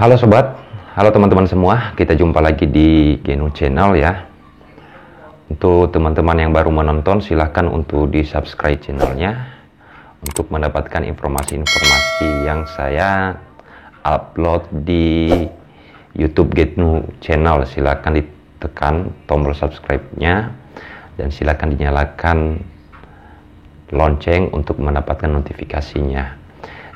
Halo sobat, halo teman-teman semua, kita jumpa lagi di Genu Channel ya. Untuk teman-teman yang baru menonton, silahkan untuk di subscribe channelnya untuk mendapatkan informasi-informasi yang saya upload di YouTube Genu Channel. Silahkan ditekan tombol subscribe-nya dan silahkan dinyalakan lonceng untuk mendapatkan notifikasinya.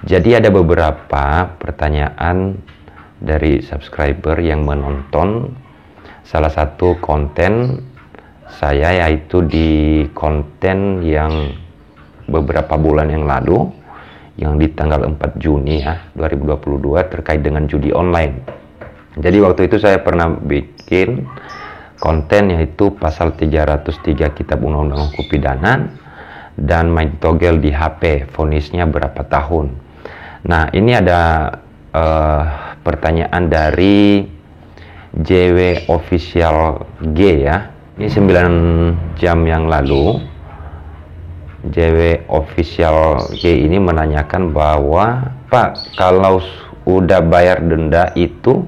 Jadi ada beberapa pertanyaan dari subscriber yang menonton salah satu konten saya, yaitu di konten yang beberapa bulan yang lalu, yang di tanggal 4 Juni 2022 terkait dengan judi online. Jadi waktu itu saya pernah bikin konten yaitu pasal 303 Kitab Undang-Undang Hukum Pidana dan main togel di HP, vonisnya berapa tahun. Nah, ini ada pertanyaan dari JW Official G ya. Ini 9 jam yang lalu JW Official G ini menanyakan bahwa, Pak, kalau udah bayar denda itu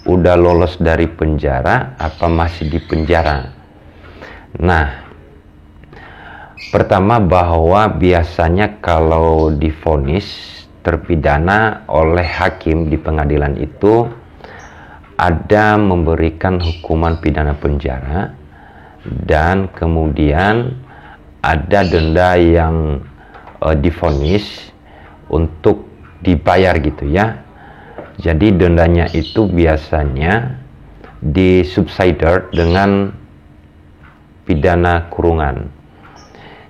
udah lolos dari penjara apa masih di penjara? Nah, pertama bahwa biasanya kalau divonis terpidana oleh hakim di pengadilan itu ada memberikan hukuman pidana penjara dan kemudian ada denda yang divonis untuk dibayar gitu ya. Jadi dendanya itu biasanya disubsidiar dengan pidana kurungan.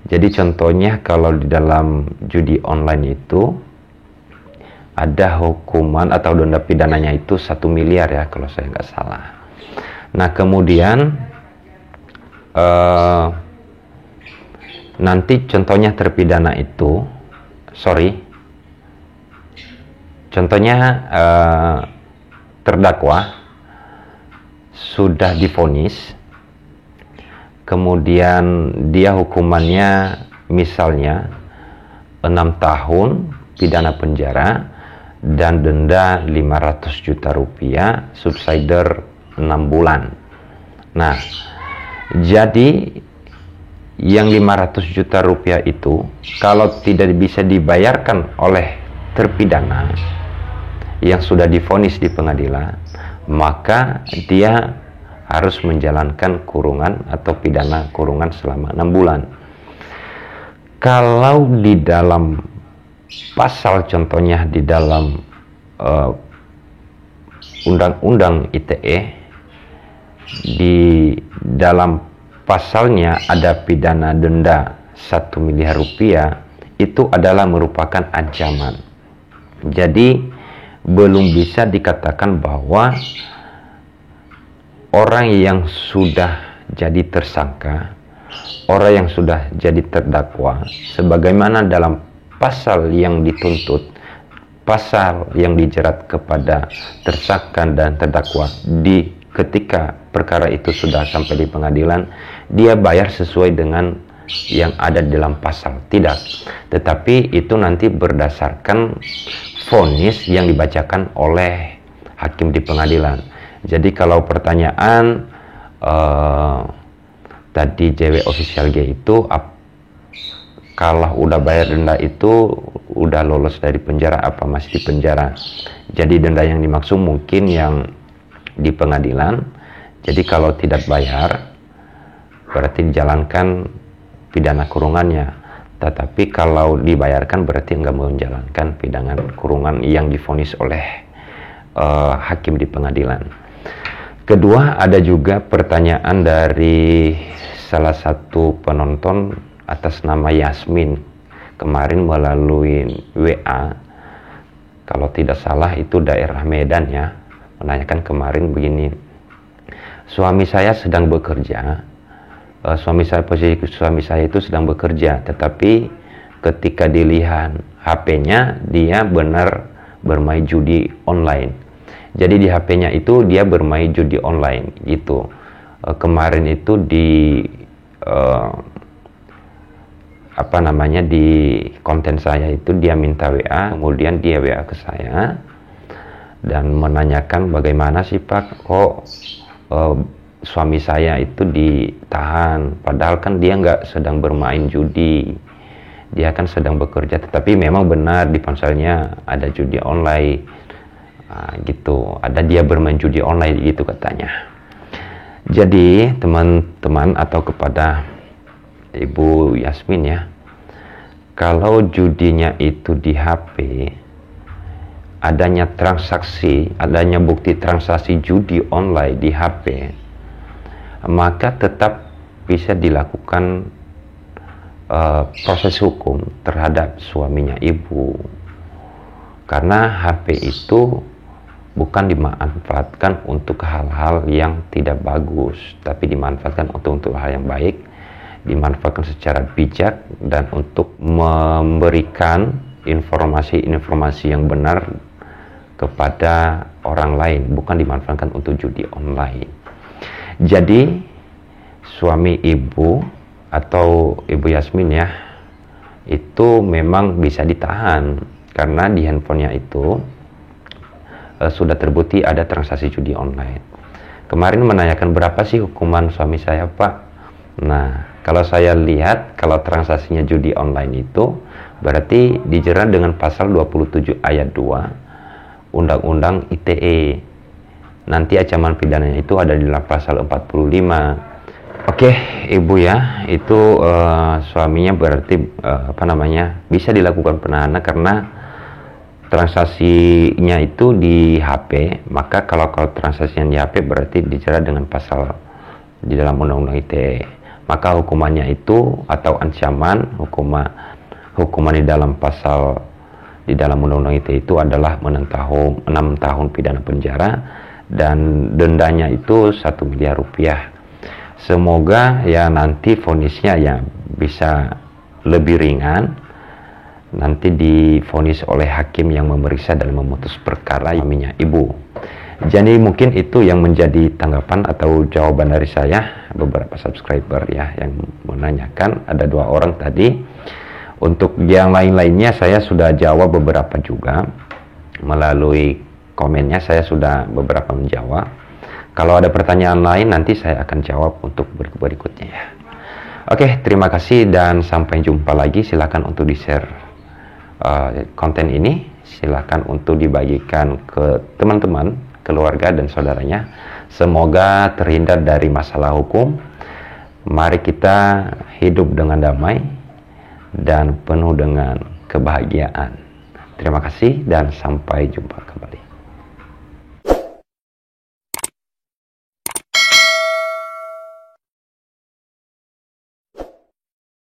Jadi contohnya kalau di dalam judi online itu ada hukuman atau denda pidananya itu 1 miliar ya kalau saya nggak salah. Nah kemudian nanti contohnya terpidana itu, contohnya terdakwa sudah divonis, kemudian dia hukumannya misalnya 6 tahun pidana penjara dan denda 500 juta rupiah, subsidiar 6 bulan. Nah, jadi yang 500 juta rupiah itu kalau tidak bisa dibayarkan oleh terpidana yang sudah divonis di pengadilan, maka dia harus menjalankan kurungan atau pidana kurungan selama 6 bulan. Kalau di dalam pasal, contohnya di dalam Undang-Undang ITE, di dalam pasalnya ada pidana denda 1 miliar rupiah, itu adalah merupakan ancaman. Jadi belum bisa dikatakan bahwa orang yang sudah jadi tersangka, orang yang sudah jadi terdakwa, sebagaimana dalam pasal yang dituntut, pasal yang dijerat kepada tersangka dan terdakwa, di ketika perkara itu sudah sampai di pengadilan, dia bayar sesuai dengan yang ada di dalam pasal. Tidak, tetapi itu nanti berdasarkan vonis yang dibacakan oleh hakim di pengadilan. Jadi kalau pertanyaan tadi JW Official G itu, kalau udah bayar denda itu udah lolos dari penjara apa masih di penjara? Jadi denda yang dimaksud mungkin yang di pengadilan. Jadi kalau tidak bayar berarti dijalankan pidana kurungannya. Tetapi kalau dibayarkan berarti nggak menjalankan pidana kurungan yang divonis oleh hakim di pengadilan. Kedua, ada juga pertanyaan dari salah satu penonton atas nama Yasmin, kemarin melalui WA, kalau tidak salah itu daerah Medan ya, menanyakan kemarin begini, suami saya sedang bekerja, posisi suami saya itu sedang bekerja, tetapi ketika dilihat HP-nya dia benar bermain judi online. Jadi di HP-nya itu dia bermain judi online gitu. Kemarin itu di di konten saya itu dia minta WA, kemudian dia WA ke saya, dan menanyakan bagaimana sih Pak kok suami saya itu ditahan, padahal kan dia nggak sedang bermain judi, dia kan sedang bekerja. Tetapi memang benar di ponselnya ada judi online, gitu, ada dia bermain judi online gitu katanya. Jadi teman-teman atau kepada Ibu Yasmin ya, kalau judinya itu di HP, adanya bukti transaksi judi online di HP, maka tetap bisa dilakukan proses hukum terhadap suaminya ibu, karena HP itu bukan dimanfaatkan untuk hal-hal yang tidak bagus, tapi dimanfaatkan untuk hal yang baik, dimanfaatkan secara bijak dan untuk memberikan informasi-informasi yang benar kepada orang lain, bukan dimanfaatkan untuk judi online. Jadi suami ibu atau Ibu Yasmin ya, itu memang bisa ditahan karena di handphonenya itu sudah terbukti ada transaksi judi online. Kemarin menanyakan berapa sih hukuman suami saya Pak. Nah, kalau saya lihat, kalau transaksinya judi online itu berarti dijerat dengan pasal 27 ayat 2 Undang-Undang ITE. Nanti ancaman pidananya itu ada di dalam pasal 45. Oke, Ibu ya, itu suaminya berarti bisa dilakukan penahanan karena transaksinya itu di HP. Maka kalau transaksinya di HP berarti dijerat dengan pasal di dalam Undang-Undang ITE. Maka hukumannya itu atau ancaman hukuman di dalam pasal di dalam Undang-Undang ITE itu adalah 6 tahun pidana penjara dan dendanya itu 1 miliar rupiah. Semoga ya nanti vonisnya ya bisa lebih ringan, nanti divonis oleh hakim yang memeriksa dan memutus perkara suaminya ibu. Jadi mungkin itu yang menjadi tanggapan atau jawaban dari saya, beberapa subscriber ya yang menanyakan, ada 2 orang tadi. Untuk yang lain-lainnya saya sudah jawab beberapa juga melalui komennya, saya sudah beberapa menjawab. Kalau ada pertanyaan lain nanti saya akan jawab untuk berikutnya ya. Oke, terima kasih dan sampai jumpa lagi. Silakan untuk di-share konten ini, silakan untuk dibagikan ke teman-teman, keluarga dan saudaranya. Semoga terhindar dari masalah hukum. Mari kita hidup dengan damai dan penuh dengan kebahagiaan. Terima kasih dan sampai jumpa kembali.